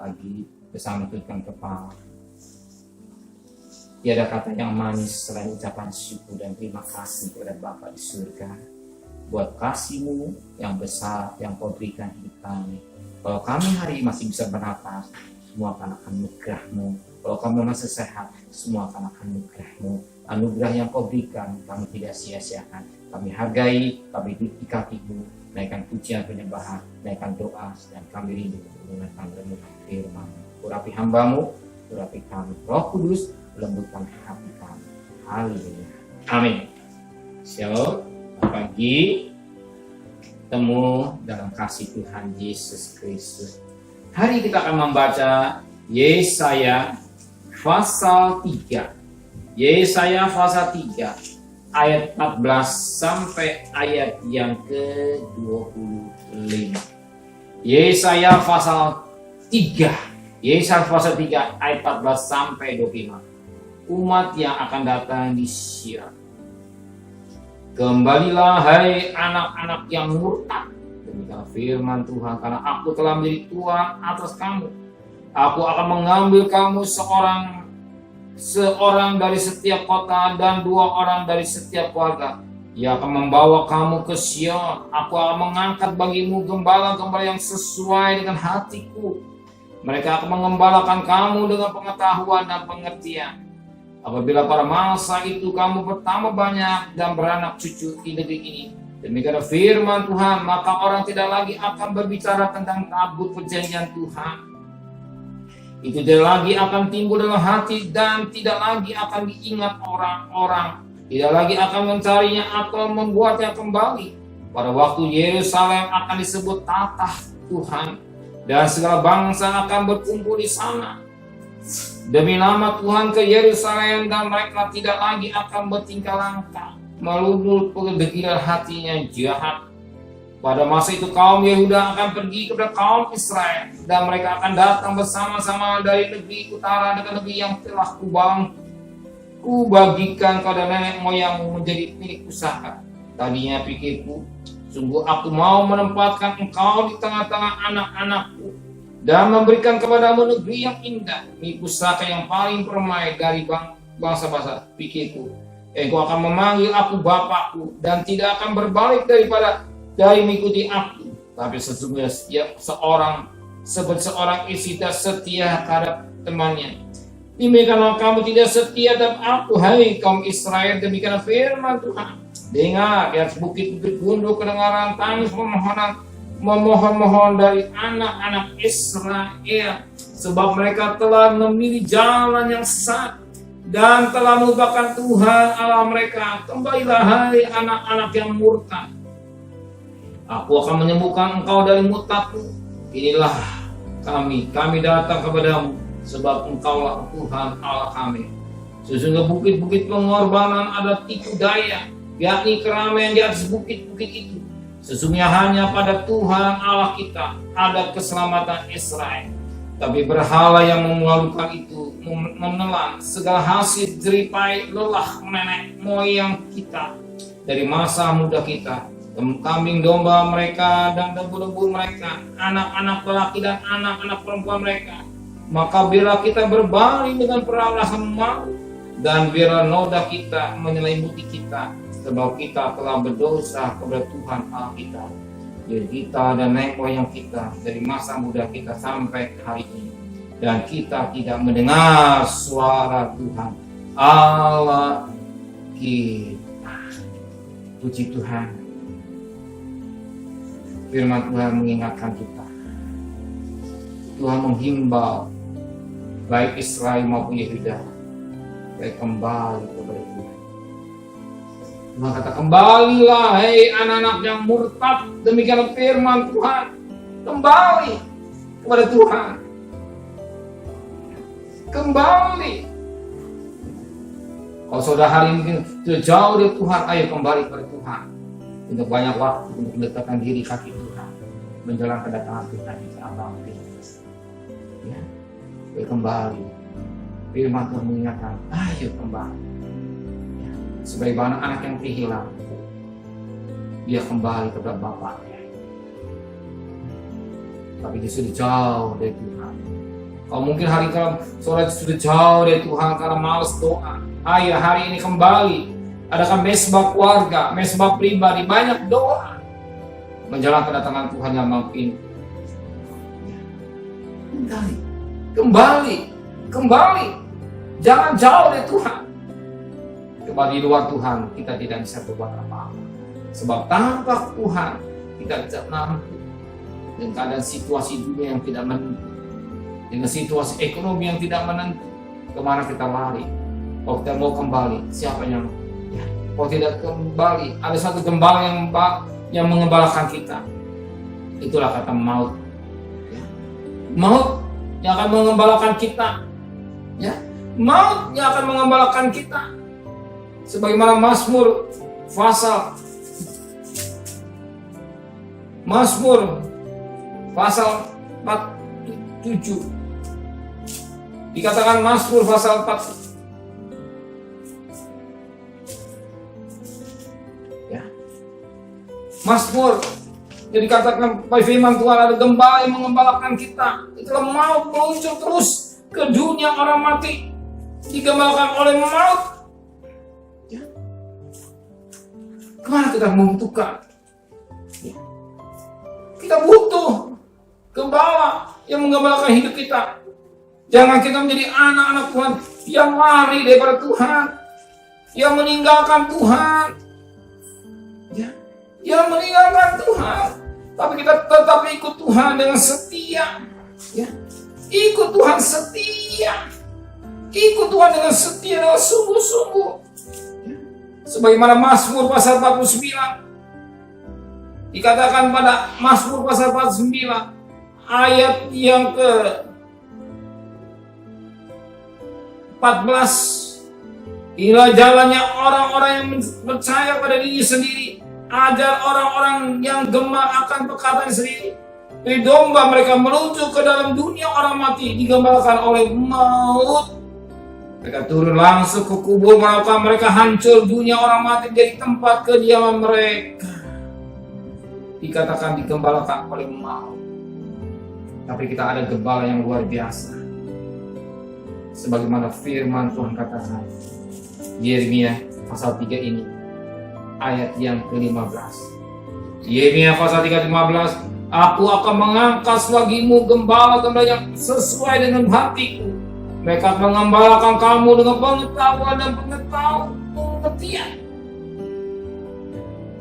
pagi bersama tundukkan kepala. Tiada kata yang manis selain ucapan syukur dan terima kasih kepada Bapa di surga buat kasih-Mu yang besar yang Kau berikan hidup kami. Kalau kami hari ini masih bisa bernapas, semua karena anugerah-Mu. Kalau kami masih sehat, semua karena anugerah-Mu. Anugerah yang Kau berikan kami tidak sia-siakan. Kami hargai, kami di kaki-Mu. Naikkan pujian penyembahan, naikkan doa, dan kami rindu mendengarkan renungan firman. Urapi hamba-Mu, urapi kami. Roh Kudus, lembutkan hati kami. Haleluya. Amin. Shalom. Pagi, temu dalam kasih Tuhan Yesus Kristus. Hari kita akan membaca Yesaya pasal 3. Yesaya pasal 3. Ayat 14 sampai ayat yang ke-25. Yesaya pasal 3. Yesaya pasal 3 ayat 14 sampai 25. Umat yang akan datang di Sion. Kembalilah hai anak-anak yang murtad. Demikian firman Tuhan, karena aku telah menjadi Tuhan atas kamu. Aku akan mengambil kamu seorang dari setiap kota dan 2 orang dari setiap keluarga. Ia akan membawa kamu ke Sion. Aku akan mengangkat bagimu gembala-gembala yang sesuai dengan hatiku. Mereka akan mengembalakan kamu dengan pengetahuan dan pengertian. Apabila pada masa itu kamu bertambah banyak dan beranak cucu di negeri ini, demikian firman Tuhan, maka orang tidak lagi akan berbicara tentang tabut perjanjian Tuhan. Itu tidak lagi akan timbul dalam hati dan tidak lagi akan diingat orang-orang. Tidak lagi akan mencarinya atau membuatnya kembali. Pada waktu Yerusalem akan disebut tatah Tuhan dan segala bangsa akan berkumpul di sana. Demi nama Tuhan ke Yerusalem dan mereka tidak lagi akan bertingkah langkah. Melulu kedegilan hatinya jahat. Pada masa itu kaum Yehuda akan pergi kepada kaum Israel dan mereka akan datang bersama-sama dari negeri utara dengan negeri yang telah kubagikan kepada nenek moyangmu menjadi milik usaha. Tadinya pikirku, sungguh aku mau menempatkan engkau di tengah-tengah anak-anakku dan memberikan kepadamu negeri yang indah, milik pusaka yang paling permai dari bangsa-bangsa. Pikirku, engkau akan memanggil aku Bapakku dan tidak akan berbalik dari mengikuti aku. Tapi sesungguhnya seorang istri tidak setia terhadap temannya. Demikianlah kamu tidak setia terhadap aku, hai kaum Israel. Demikianlah firman Tuhan. Dengar, di atas bukit-bukit gunung kedengaran tangis memohon dari anak-anak Israel, sebab mereka telah memilih jalan yang sesat dan telah melupakan Tuhan Allah mereka. Kembalilah hai anak-anak yang murtad. Aku akan menyembuhkan engkau dari murtadmu. Inilah kami datang kepadamu, sebab engkaulah Tuhan Allah kami. Sesungguhnya bukit-bukit pengorbanan ada tipu daya, yakni keramaian di atas bukit-bukit itu. Sesungguhnya hanya pada Tuhan Allah kita ada keselamatan Israel. Tapi berhala yang memalukan itu menelan segala hasil jeripai lelah nenek moyang kita dari masa muda kita. Kambing domba mereka dan lembu-lembu mereka, anak-anak lelaki dan anak-anak perempuan mereka. Maka bila kita berbaring dengan peralahan malu, dan bila noda kita menyelimuti kita, sebab kita telah berdosa kepada Tuhan Allah kita. Jadi kita dan nenek moyang kita dari masa muda kita sampai hari ini, dan kita tidak mendengar suara Tuhan Allah kita. Puji Tuhan. Firman Tuhan mengingatkan kita. Tuhan menghimbau baik Israel maupun Yehuda baik kembali kepada Tuhan. Tuhan kata, kembalilah hai anak-anak yang murtad. Demikian firman Tuhan. Kembali kepada Tuhan. Kembali. Kalau saudara hari ini jauh dari Tuhan, ayo kembali kepada Tuhan. Untuk banyak waktu untuk mendekatkan diri kaki Tuhan, menjelang kedatangan Tuhan di abang ya, ayo kembali. Firman Tuhan mengingatkan, ayo kembali. Ya, sebagai anak yang kehilangan, dia kembali kepada bapaknya. Tapi dia sudah jauh dari Tuhan. Oh, mungkin hari sore sudah jauh dari Tuhan karena malas doa. Ayo hari ini kembali. Adakan mesbah keluarga, mesbah pribadi, banyak doa. Menjelang kedatangan Tuhan yang makin. Kembali. Jangan jauh dari Tuhan. Coba di luar Tuhan kita tidak bisa berbuat apa-apa. Sebab tanpa Tuhan kita tidak mampu. Dengan keadaan situasi dunia yang tidak menentu, dengan situasi ekonomi yang tidak menentu, kemana kita lari? Kalau kita mau kembali, siapa yang? Ya. Kalau tidak kembali, ada satu gembala yang mengembalakan kita. Itulah kata maut. Ya. Maut yang akan mengembalakan kita. Ya. Maut yang akan mengembalakan kita. Sebagaimana Mazmur pasal 47. Dikatakan Mazmur pasal 4. Ya. Mazmur yang dikatakan pada firman Tuhan ada gembala yang mengembalakan kita. Itulah maut meluncur terus ke dunia orang mati. Digembalakan oleh maut. Ya. Kemana kita membutuhkan? Ya. Kita butuh gembala yang menggembalakan hidup kita. Jangan kita menjadi anak-anak Tuhan yang lari daripada Tuhan, yang meninggalkan Tuhan, ya, yang meninggalkan Tuhan. Tapi kita tetap ikut Tuhan dengan setia, ya, ikut Tuhan setia, ikut Tuhan dengan setia dengan sungguh-sungguh. Ya. Sebagaimana Mazmur pasal 49. Dikatakan pada Mazmur pasal 49 ayat yang ke 14. Inilah jalannya orang-orang yang percaya pada diri sendiri. Ajar orang-orang yang gemar akan perkataan sendiri. Dari domba mereka menuju ke dalam dunia orang mati, digembalakan oleh maut. Mereka turun langsung ke kubur, maka mereka hancur. Dunia orang mati jadi tempat kediaman mereka. Dikatakan digembalakan oleh maut. Tapi kita ada gembala yang luar biasa. Sebagaimana firman Tuhan katakan Yeremia pasal 3 ini ayat yang ke-15. Yeremia pasal 3:15, aku akan mengangkat bagimu gembala-gembala yang sesuai dengan hatiku. Mereka mengembalakan kamu dengan pengetahuan dan pengertian.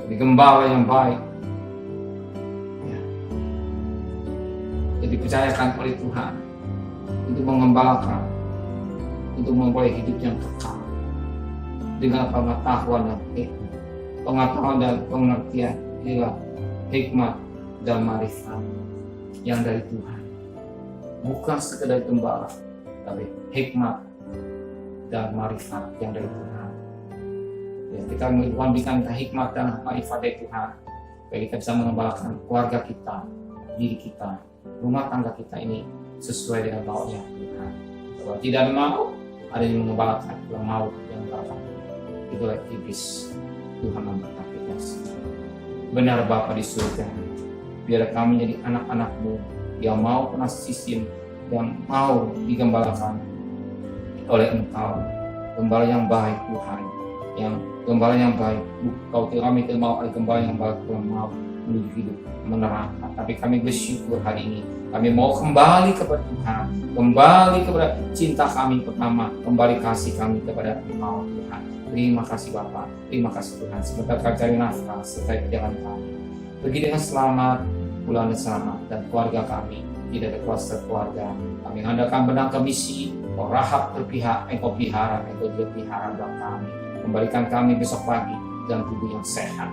Ini gembala yang baik. Dipercayakan oleh Tuhan untuk mengembalakan, untuk memperoleh hidup yang kekal dengan pengetahuan dan pengertian, inilah hikmat dan marifat yang dari Tuhan, bukan sekedar gembala, tapi hikmat dan marifat yang dari Tuhan. Ya, kita memberikan hikmat dan marifat dari Tuhan, supaya kita bisa mengembalakan keluarga kita, diri kita, rumah tangga kita ini sesuai dengan maunya Tuhan. Kalau tidak ada mau, ada yang mengembalakan, yang mau yang berapa. Itulah iblis. Tuhan memberkati kita. Benar Bapa di surga, biar kami jadi anak-anak-Mu yang mau kena sistem, yang mau digembalakan oleh Engkau. Gembala yang baik Tuhan, yang gembala yang baik. Kau kami tidak mau ada gembala yang baik, Tuhan mau menuju hidup meneraka. Tapi kami bersyukur hari ini kami mau kembali kepada Tuhan, kembali kepada cinta kami pertama, kembali kasih kami kepada Engkau Tuhan. Terima kasih Bapa, terima kasih Tuhan. Sebentar kami cari nafkah serta jalan kami. Pergi dengan selamat, pulang dengan selamat, dan keluarga kami tidak ada kluster keluarga. Kami mengandalkan benang kemisi, Kau Rahab berpihak, Engkau pelihara, Engkau juga pelihara buat kami. Kembalikan kami besok pagi dan tubuh yang sehat.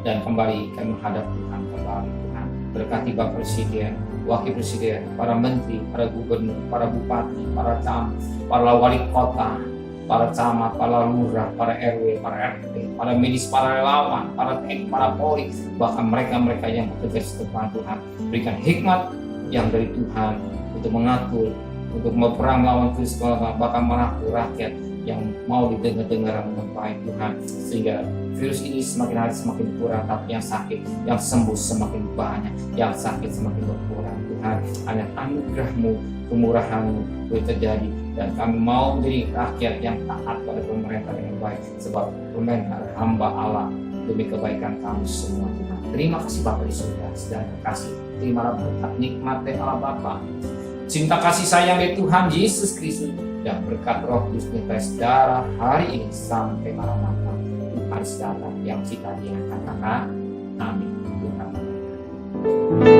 Dan kembali kami menghadap Tuhan kembali Tuhan. Berkati Bapak Presiden, Wakil Presiden, para Menteri, para Gubernur, para Bupati, para camat, para wali kota, para camat, para lurah, para RW, para RT, para medis, para relawan, para TNI, para Polri, bahkan mereka-mereka yang bekerja di depan Tuhan. Berikan hikmat yang dari Tuhan untuk mengatur, untuk berperang melawan virus, bahkan mengatur rakyat yang mau didengar dengan baik Tuhan, sehingga virus ini semakin hari semakin kurang, tapi yang sakit, yang sembuh semakin banyak, yang sakit semakin berkurang Tuhan. Tuhan, hanya anugerah-Mu, kemurahan-Mu boleh terjadi, dan kami mau menjadi rakyat yang taat pada pemerintah dengan baik, sebab pemerintah hamba Allah demi kebaikan kami semua Tuhan. Terima kasih Bapa di surga, sedang terkasih, terimalah berkat nikmat dari Allah Bapa, cinta kasih sayang dari Tuhan Yesus Kristus, dan berkat Roh Kudus menyertai saudara hari ini sampai malam-malam Tuhan saudara yang kita diangkat. Amin. Tuhan.